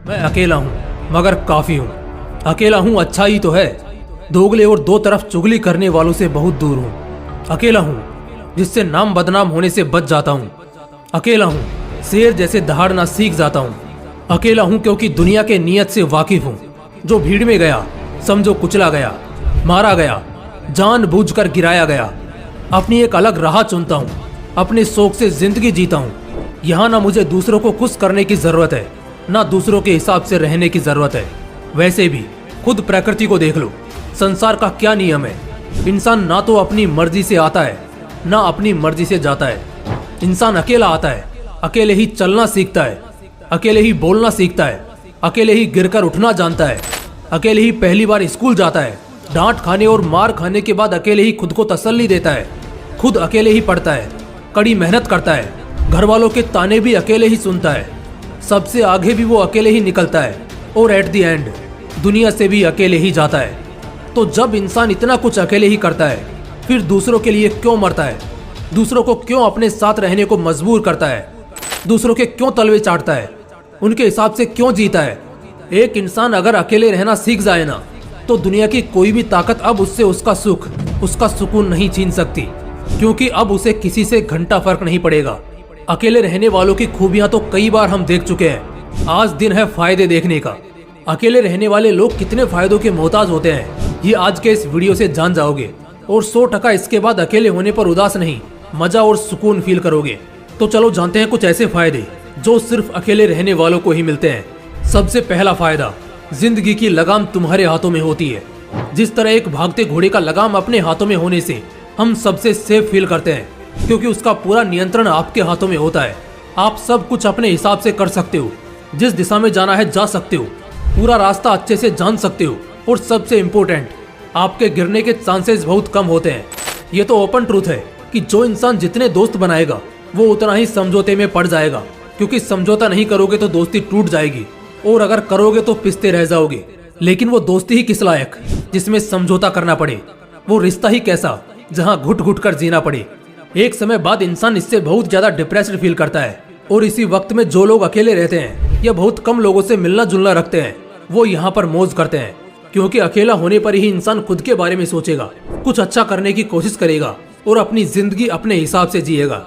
मैं अकेला हूँ मगर काफी हूँ। अकेला हूँ अच्छा ही तो है, दोगले और दो तरफ चुगली करने वालों से बहुत दूर हूँ। अकेला हूँ जिससे नाम बदनाम होने से बच जाता हूँ। अकेला हूँ शेर जैसे दहाड़ना सीख जाता हूँ। अकेला हूँ क्योंकि दुनिया के नियत से वाकिफ हूँ। जो भीड़ में गया समझो कुचला गया, मारा गया, जानबूझकर गिराया गया। अपनी एक अलग राह चुनता हूँ, अपने शौक से जिंदगी जीता हूँ। यहाँ ना मुझे दूसरों को खुश करने की जरूरत है, ना दूसरों के हिसाब से रहने की जरूरत है। वैसे भी खुद प्रकृति को देख लो, संसार का क्या नियम है। इंसान ना तो अपनी मर्जी से आता है ना अपनी मर्जी से जाता है। इंसान अकेला आता है, अकेले ही चलना सीखता है, अकेले ही बोलना सीखता है, अकेले ही गिरकर उठना जानता है, अकेले ही पहली बार स्कूल जाता है। डांट खाने और मार खाने के बाद अकेले ही खुद को तसल्ली देता है, खुद अकेले ही पढ़ता है, कड़ी मेहनत करता है, घर वालों के ताने भी अकेले ही सुनता है, सबसे आगे भी वो अकेले ही निकलता है और एट द एंड दुनिया से भी अकेले ही जाता है। तो जब इंसान इतना कुछ अकेले ही करता है, फिर दूसरों के लिए क्यों मरता है? दूसरों को क्यों अपने साथ रहने को मजबूर करता है? दूसरों के क्यों तलवे चाटता है? उनके हिसाब से क्यों जीता है? एक इंसान अगर अकेले रहना सीख जाए ना, तो दुनिया की कोई भी ताकत अब उससे उसका सुख, उसका सुकून नहीं छीन सकती, क्योंकि अब उसे किसी से घंटा फर्क नहीं पड़ेगा। अकेले रहने वालों की खूबियां तो कई बार हम देख चुके हैं, आज दिन है फायदे देखने का। अकेले रहने वाले लोग कितने फायदों के मोहताज होते हैं, ये आज के इस वीडियो से जान जाओगे। और 100% इसके बाद अकेले होने पर उदास नहीं, मजा और सुकून फील करोगे। तो चलो जानते हैं कुछ ऐसे फायदे जो सिर्फ अकेले रहने वालों को ही मिलते हैं। सबसे पहला फायदा, जिंदगी की लगाम तुम्हारे हाथों में होती है। जिस तरह एक भागते घोड़े का लगाम अपने हाथों में होने से हम सबसे सेफ फील करते हैं, क्योंकि उसका पूरा नियंत्रण आपके हाथों में होता है। आप सब कुछ अपने हिसाब से कर सकते हो, जिस दिशा में जाना है जा सकते हो, पूरा रास्ता अच्छे से जान सकते हो, और सबसे इम्पोर्टेंट, आपके गिरने के चांसेस बहुत कम होते हैं। ये तो ओपन ट्रूथ है कि जो इंसान जितने दोस्त बनाएगा वो उतना ही समझौते में पड़ जाएगा, क्योंकि समझौता नहीं करोगे तो दोस्ती टूट जाएगी, और अगर करोगे तो पिसते रह जाओगे। लेकिन वो दोस्ती ही किस लायक जिसमें समझौता करना पड़े, वो रिश्ता ही कैसा जहाँ घुट घुट कर जीना पड़े। एक समय बाद इंसान इससे बहुत ज्यादा डिप्रेस्ड फील करता है। और इसी वक्त में जो लोग अकेले रहते हैं या बहुत कम लोगों से मिलना जुलना रखते हैं, वो यहाँ पर मौज करते हैं, क्योंकि अकेला होने पर ही इंसान खुद के बारे में सोचेगा, कुछ अच्छा करने की कोशिश करेगा और अपनी जिंदगी अपने हिसाब से जिएगा।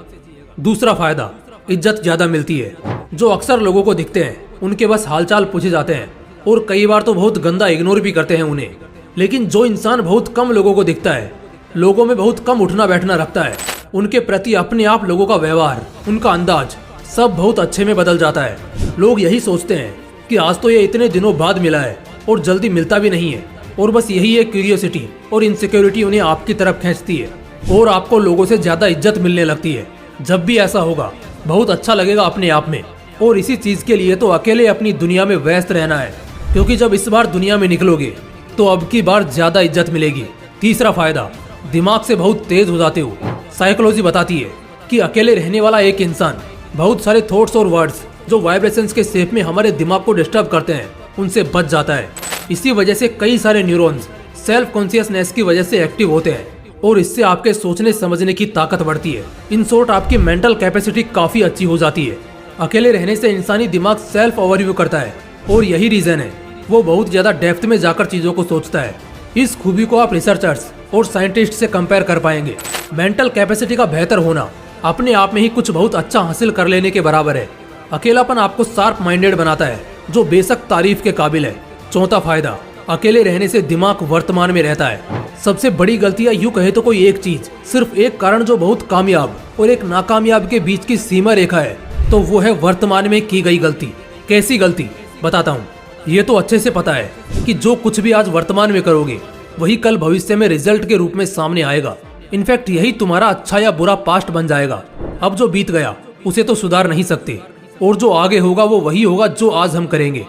दूसरा फायदा, इज्जत ज्यादा मिलती है। जो अक्सर लोगों को दिखते हैं उनके बस हालचाल पूछे जाते हैं, और कई बार तो बहुत गंदा इग्नोर भी करते हैं उन्हें। लेकिन जो इंसान बहुत कम लोगों को दिखता है, लोगों में बहुत कम उठना बैठना रखता है, उनके प्रति अपने आप लोगों का व्यवहार, उनका अंदाज सब बहुत अच्छे में बदल जाता है। लोग यही सोचते हैं कि आज तो ये इतने दिनों बाद मिला है और जल्दी मिलता भी नहीं है, और बस यही एक क्यूरियोसिटी और इनसिक्योरिटी उन्हें आपकी तरफ खींचती है, और आपको लोगों से ज्यादा इज्जत मिलने लगती है। जब भी ऐसा होगा बहुत अच्छा लगेगा अपने आप में, और इसी चीज के लिए तो अकेले अपनी दुनिया में व्यस्त रहना है, क्योंकि जब इस बार दुनिया में निकलोगे तो अब की बार ज्यादा इज्जत मिलेगी। तीसरा फायदा, दिमाग से बहुत तेज हो जाते हो। साइकोलॉजी बताती है कि अकेले रहने वाला एक इंसान बहुत सारे थॉट्स और वर्ड्स जो वाइब्रेशंस के शेप में हमारे दिमाग को डिस्टर्ब करते हैं, उनसे बच जाता है। इसी वजह से कई सारे न्यूरॉन्स सेल्फ कॉन्शियसनेस की वजह से एक्टिव होते हैं, और इससे आपके सोचने समझने की ताकत बढ़ती है। इन शॉर्ट, आपकी मेंटल कैपेसिटी काफी अच्छी हो जाती है। अकेले रहने से इंसानी दिमाग सेल्फ ओवरव्यू करता है, और यही रीजन है वो बहुत ज्यादा डेप्थ में जाकर चीजों को सोचता है। इस खूबी को आप रिसर्चर्स और साइंटिस्ट से कंपेयर कर पाएंगे। मेंटल कैपेसिटी का बेहतर होना अपने आप में ही कुछ बहुत अच्छा हासिल कर लेने के बराबर है। अकेलापन आपको शार्प माइंडेड बनाता है, जो बेशक तारीफ के काबिल है। चौथा फायदा, अकेले रहने से दिमाग वर्तमान में रहता है। सबसे बड़ी गलती, या यूं कहे तो कोई एक चीज, सिर्फ एक कारण जो बहुत कामयाब और एक नाकामयाब के बीच की सीमा रेखा है, तो वो है वर्तमान में की गई गलती। कैसी गलती, बताता हूँ। ये तो अच्छे से पता है कि जो कुछ भी आज वर्तमान में करोगे वही कल भविष्य में रिजल्ट के रूप में सामने आएगा। इनफैक्ट यही तुम्हारा अच्छा या बुरा पास्ट बन जाएगा। अब जो बीत गया उसे तो सुधार नहीं सकते, और जो आगे होगा वो वही होगा जो आज हम करेंगे।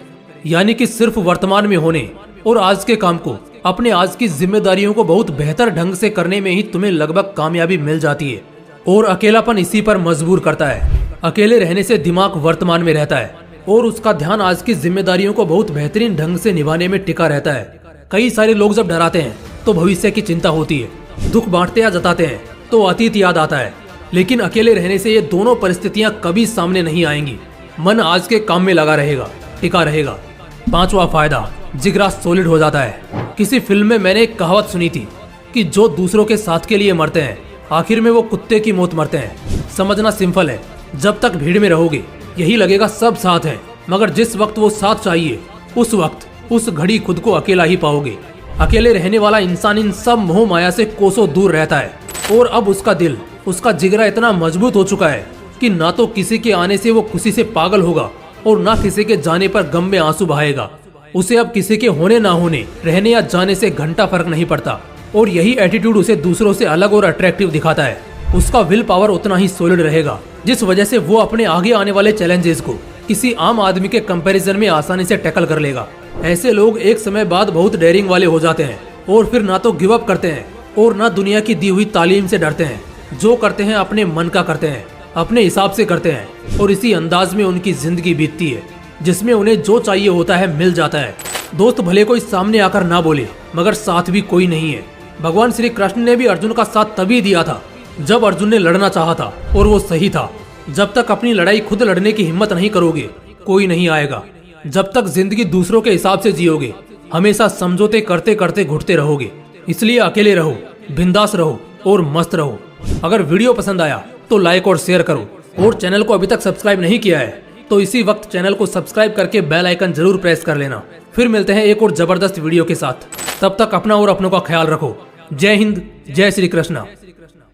यानी कि सिर्फ वर्तमान में होने और आज के काम को, अपने आज की जिम्मेदारियों को बहुत बेहतर ढंग से करने में ही तुम्हें लगभग कामयाबी मिल जाती है। और अकेलापन इसी पर मजबूर करता है। अकेले रहने से दिमाग वर्तमान में रहता है, और उसका ध्यान आज की जिम्मेदारियों को बहुत बेहतरीन ढंग से निभाने में टिका रहता है। कई सारे लोग जब डराते हैं तो भविष्य की चिंता होती है, दुख बांटते या जताते हैं तो अतीत याद आता है। लेकिन अकेले रहने से ये दोनों परिस्थितियां कभी सामने नहीं आएंगी। मन आज के काम में लगा रहेगा, टिका रहेगा। 5वां फायदा, जिगरा सॉलिड हो जाता है। किसी फिल्म में मैंने एक कहावत सुनी थी कि जो दूसरों के साथ के लिए मरते हैं आखिर में वो कुत्ते की मौत मरते हैं। समझना सिंपल है, जब तक भीड़ में रहोगे यही लगेगा सब साथ हैं, मगर जिस वक्त वो साथ चाहिए उस वक्त उस घड़ी खुद को अकेला ही पाओगे। अकेले रहने वाला इंसान इन सब मोह माया से कोसों दूर रहता है और अब उसका दिल, उसका जिगरा इतना मजबूत हो चुका है कि ना तो किसी के आने से वो खुशी से पागल होगा और ना किसी के जाने पर गम में आंसू बहाएगा। उसे अब किसी के होने ना होने, रहने या जाने से घंटा फर्क नहीं पड़ता और यही एटीट्यूड उसे दूसरों से अलग और अट्रैक्टिव दिखाता है। उसका विल पावर उतना ही सॉलिड रहेगा जिस वजह से वो अपने आगे आने वाले चैलेंजेस को किसी आम आदमी के कंपैरिजन में आसानी से टैकल कर लेगा। ऐसे लोग एक समय बाद बहुत डेयरिंग वाले हो जाते हैं और फिर ना तो गिव अप करते हैं और ना दुनिया की दी हुई तालीम से डरते हैं। जो करते हैं अपने मन का करते हैं, अपने हिसाब से करते हैं और इसी अंदाज में उनकी जिंदगी बीतती है जिसमें उन्हें जो चाहिए होता है मिल जाता है। दोस्त भले कोई सामने आकर ना बोले मगर साथ भी कोई नहीं है। भगवान श्री कृष्ण ने भी अर्जुन का साथ तभी दिया था जब अर्जुन ने लड़ना चाहा था और वो सही था। जब तक अपनी लड़ाई खुद लड़ने की हिम्मत नहीं करोगे कोई नहीं आएगा। जब तक जिंदगी दूसरों के हिसाब से जियोगे हमेशा समझौते करते करते घुटते रहोगे। इसलिए अकेले रहो, बिंदास रहो और मस्त रहो। अगर वीडियो पसंद आया तो लाइक और शेयर करो और चैनल को अभी तक सब्सक्राइब नहीं किया है तो इसी वक्त चैनल को सब्सक्राइब करके बेल आइकन जरूर प्रेस कर लेना। फिर मिलते हैं एक और जबरदस्त वीडियो के साथ। तब तक अपना और अपनों का ख्याल रखो। जय हिंद, जय श्री कृष्णा।